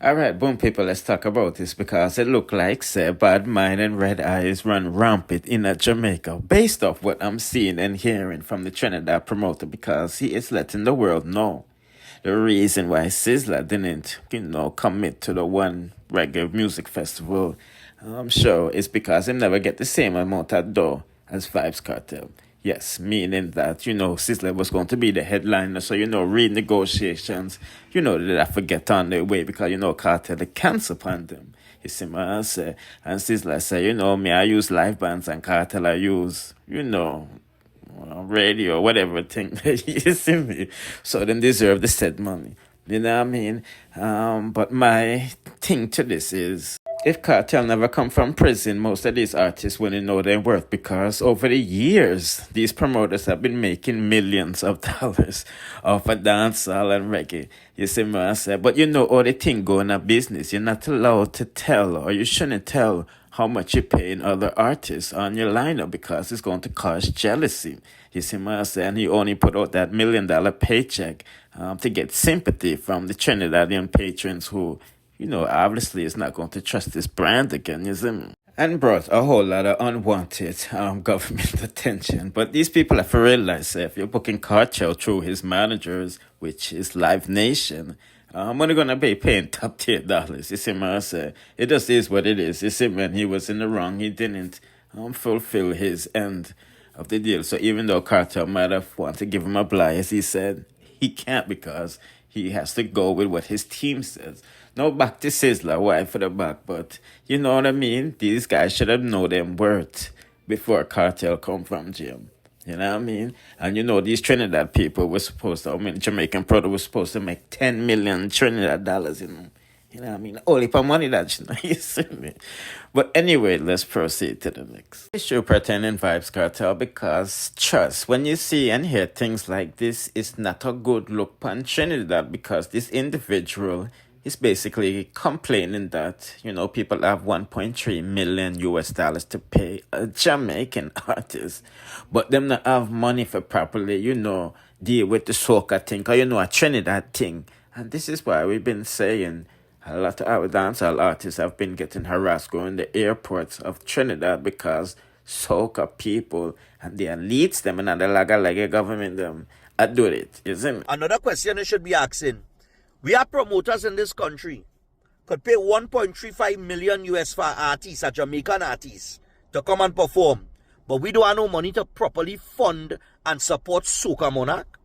All right, boom, people, let's talk about this because it look like, say, bad mind and red eyes run rampant in Jamaica based off what I'm seeing and hearing from the Trinidad promoter because he is letting the world know the reason why Sizzla didn't, commit to the one reggae music festival, I'm sure it's because he never get the same amount of dough as Vybz Kartel. Yes, meaning that, Sizzla was going to be the headliner, so, renegotiations, they have to get on their way because, Cartel, they cancel upon them. You see what I say? And Sizzla say, me, I use live bands and Cartel, I use, radio, whatever thing. You see me? So them deserve the said money. You know what I mean? But my thing to this is, if Cartel never come from prison, most of these artists wouldn't know their worth because over the years, these promoters have been making millions of dollars off of dancehall and reggae. You see what I say? But all the thing going on business, you're not allowed to tell, or you shouldn't tell how much you're paying other artists on your lineup because it's going to cause jealousy. You see what I say? And he only put out that $1 million paycheck to get sympathy from the Trinidadian patrons who, obviously is not going to trust this brand again, you see me? And brought a whole lot of unwanted government attention. But these people have to realize if you're booking Cartel through his managers, which is Live Nation, I'm only going to be paying top tier dollars. You see what I say? It just is what it is. You see, when he was in the wrong, he didn't fulfill his end of the deal. So even though Cartel might have wanted to give him a blight, as he said, he can't because he has to go with what his team says. Now back to Sizzla, why for the back? But you know what I mean? These guys should have known their worth before Cartel come from jail. You know what I mean? And these Trinidad people were supposed to, Jamaican product was supposed to make 10 million Trinidad dollars, You know what I mean? Only for money that, you see me? But anyway, let's proceed to the next. Issue pertaining Vybz Kartel because, trust, when you see and hear things like this, it's not a good look on Trinidad because this individual is basically complaining that, people have 1.3 million US dollars to pay a Jamaican artist, but them not have money for properly, deal with the soca thing, or, a Trinidad thing. And this is why we've been saying a lot of our dancehall artists have been getting harassed going to the airports of Trinidad because soca people and the elites, them and the laga government, them, are doing it, isn't it? Another question you should be asking. We are promoters in this country. Could pay 1.35 million US for artists, a Jamaican artists, to come and perform. But we don't have no money to properly fund and support Soca Monarch,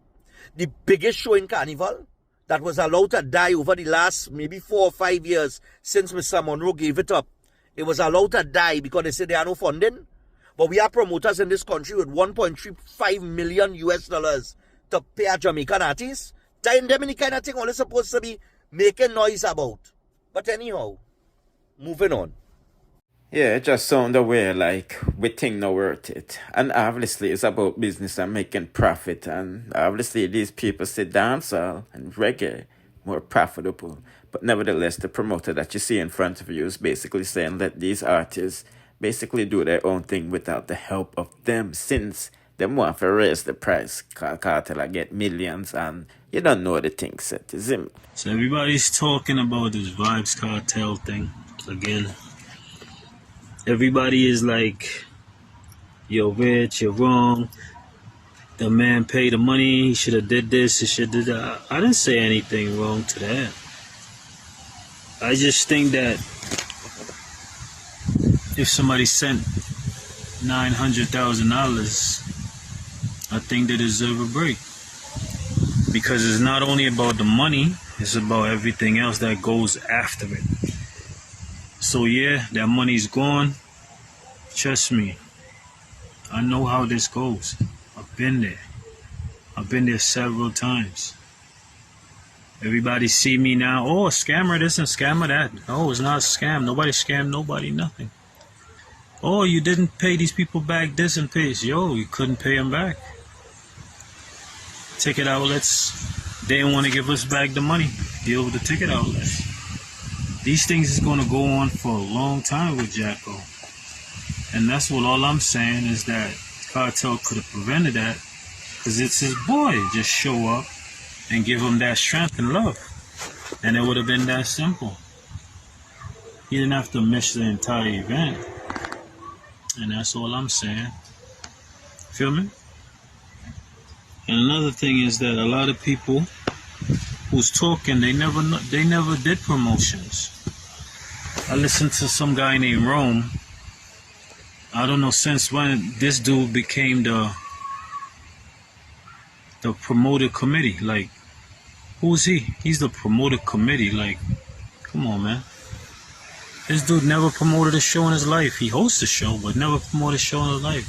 the biggest show in Carnival that was allowed to die over the last maybe 4 or 5 years since Mr. Monroe gave it up. It was allowed to die because they said there are no funding. But we are promoters in this country with 1.35 million US dollars to pay a Jamaican artist. Time them any kind of thing only supposed to be making noise about. But anyhow, moving on. Yeah, it just sounded weird, like we think not worth it. And obviously it's about business and making profit. And obviously these people say dancehall and reggae more profitable. But nevertheless, the promoter that you see in front of you is basically saying let these artists basically do their own thing without the help of them, since them want to raise the price. Cartel I get millions and you don't know the thing set, is it? So everybody's talking about this Vybz Kartel thing. Again, everybody is like, you're rich, you're wrong. The man paid the money, he should have did this, he should have did that. I didn't say anything wrong to that. I just think that if somebody sent $900,000, I think they deserve a break. Because it's not only about the money, it's about everything else that goes after it. So yeah, that money's gone. Trust me, I know how this goes. I've been there. I've been there several times. Everybody see me now, oh, a scammer this and scammer that. No, it's not a scam. Nobody scammed nobody, nothing. Oh, you didn't pay these people back this and this. Yo, you couldn't pay them back. Ticket outlets, they didn't want to give us back the money. Deal with the ticket outlets. These things is going to go on for a long time with Jacko. And that's what all I'm saying is that Cartel could have prevented that because it's his boy. Just show up and give him that strength and love. And it would have been that simple. He didn't have to miss the entire event. And that's all I'm saying. Feel me? And another thing is that a lot of people who's talking, they never did promotions. I listened to some guy named Rome. I don't know since when this dude became the promoter committee. Like, who's he? He's the promoter committee. Like, come on, man. This dude never promoted a show in his life. He hosts a show, but never promoted a show in his life.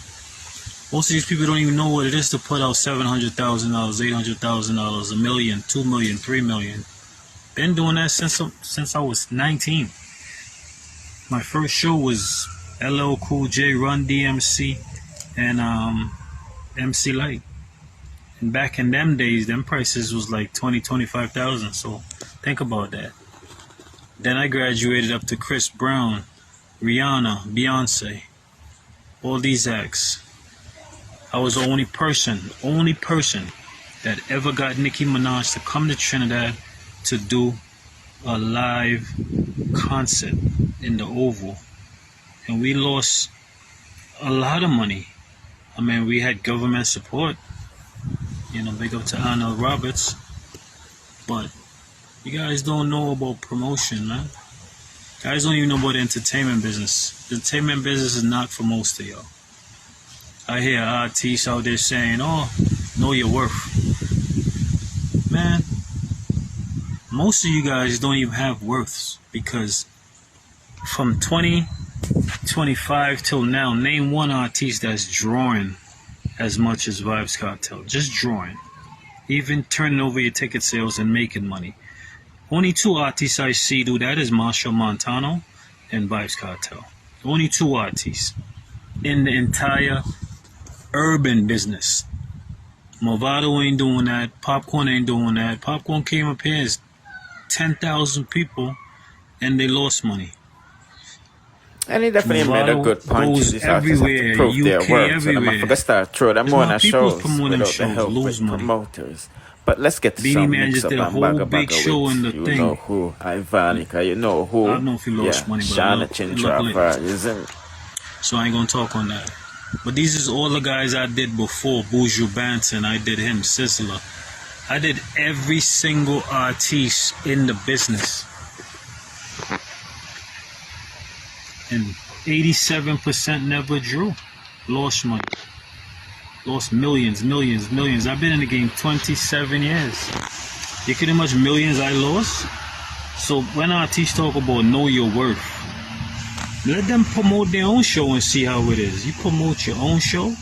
Most of these people don't even know what it is to put out $700,000, $800,000, $1 million, $2 million, $3 million. Been doing that since I was 19. My first show was LL Cool J, Run DMC, and MC Light. And back in them days, them prices was like $20,000, $25,000. So think about that. Then I graduated up to Chris Brown, Rihanna, Beyonce, all these acts. I was the only person that ever got Nicki Minaj to come to Trinidad to do a live concert in the Oval. And we lost a lot of money. I mean, we had government support. You know, big up to Arnold Roberts. But you guys don't know about promotion, man. You guys don't even know about the entertainment business. The entertainment business is not for most of y'all. I hear artists out there saying, oh, know your worth. Man, most of you guys don't even have worths, because from 2025 till now, name one artist that's drawing as much as Vybz Kartel. Just drawing. Even turning over your ticket sales and making money. Only two artists I see do that is Marshall Montano and Vybz Kartel. Only two artists in the entire urban business. Movado ain't doing that. Popcorn ain't doing that. Popcorn came up here as 10,000 people and they lost money. And he definitely Movado made a good point. goes These artists have to everywhere, prove their UK worth. So everywhere. I'm going to start throwing them There's on more our people shows promoting without the shows, help lose with money. promoters. But let's get to Beanie some Man mix just up did a and whole bagga big bagga show with in the you thing. know who, Ivany, you know who. I don't know if he lost money, but Shauna it looked Chintrava, isn't it? So I ain't gonna talk on that. But these is all the guys I did before. Buju Banton, I did him. Sizzla. I did every single artiste in the business. And 87% never drew. Lost money. Lost millions. I've been in the game 27 years. You kidding much millions I lost? So when artists talk about know your worth, let them promote their own show and see how it is. You promote your own show,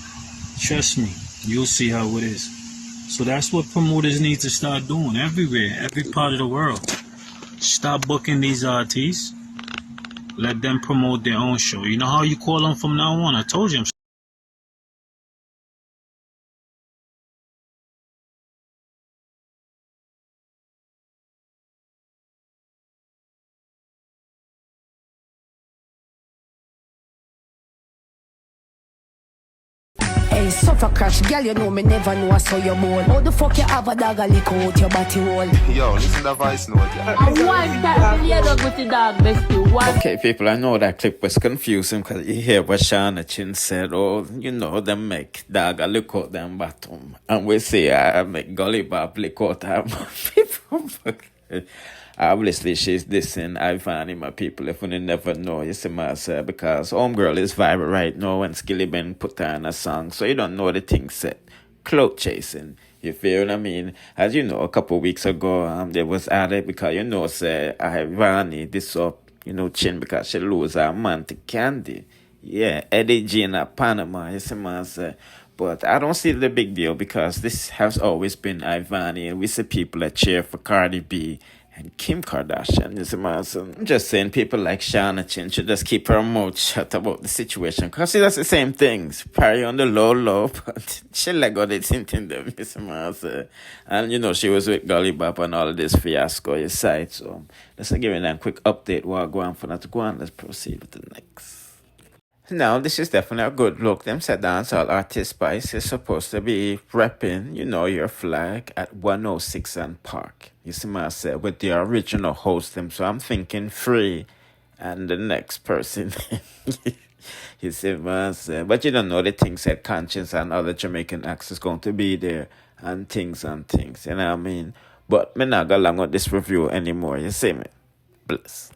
trust me, you'll see how it is. So that's what promoters need to start doing everywhere, every part of the world. Stop booking these artists. Let them promote their own show. You know how you call them from now on? I told you. Hey, suffer crash, girl, you know me never know I saw your ball. How the fuck you have a dog a lick out your body hole? Yo, listen to that voice note, yeah. And one time you dog with the dog, bestie. One. Okay, people, I know that clip was confusing because you hear what Shauna Chin said, oh, you know, them make dog a look out them bottom. And we say, I make gully bop lick out them people. Obviously, she's dissing Ivany, my people, if we never know, you see myself, because Homegirl is viral right now when Skilly Ben put her in a song, so you don't know the thing set. Clout chasing, you feel what I mean? As you know, a couple of weeks ago, there was added, because you know, say, Ivany, this up, you know, Chin, because she lose her man to Candy. Yeah, Eddie G in Panama, you see myself. But I don't see the big deal, because this has always been Ivany, and we see people that cheer for Cardi B and Kim Kardashian. You see, man, so I'm just saying people like Shauna Chin should just keep her mouth shut about the situation. Because she does the same things. Parry on the low, but she let go the thing in them. You see, man, so, and you know, she was with Gully Bop and all of this fiasco aside. So let's give it a quick update while going for that to go on. Let's proceed with the next. Now, this is definitely a good look. Them said dancehall artist Spice is supposed to be repping, you know, your flag at 106 and Park. You see, I said, with the original host them. So I'm thinking free And the next person, you see, man, but you don't know the things that Conscience and other Jamaican acts is going to be there and things, you know what I mean? But me not go along with this review anymore, you see me? Bless.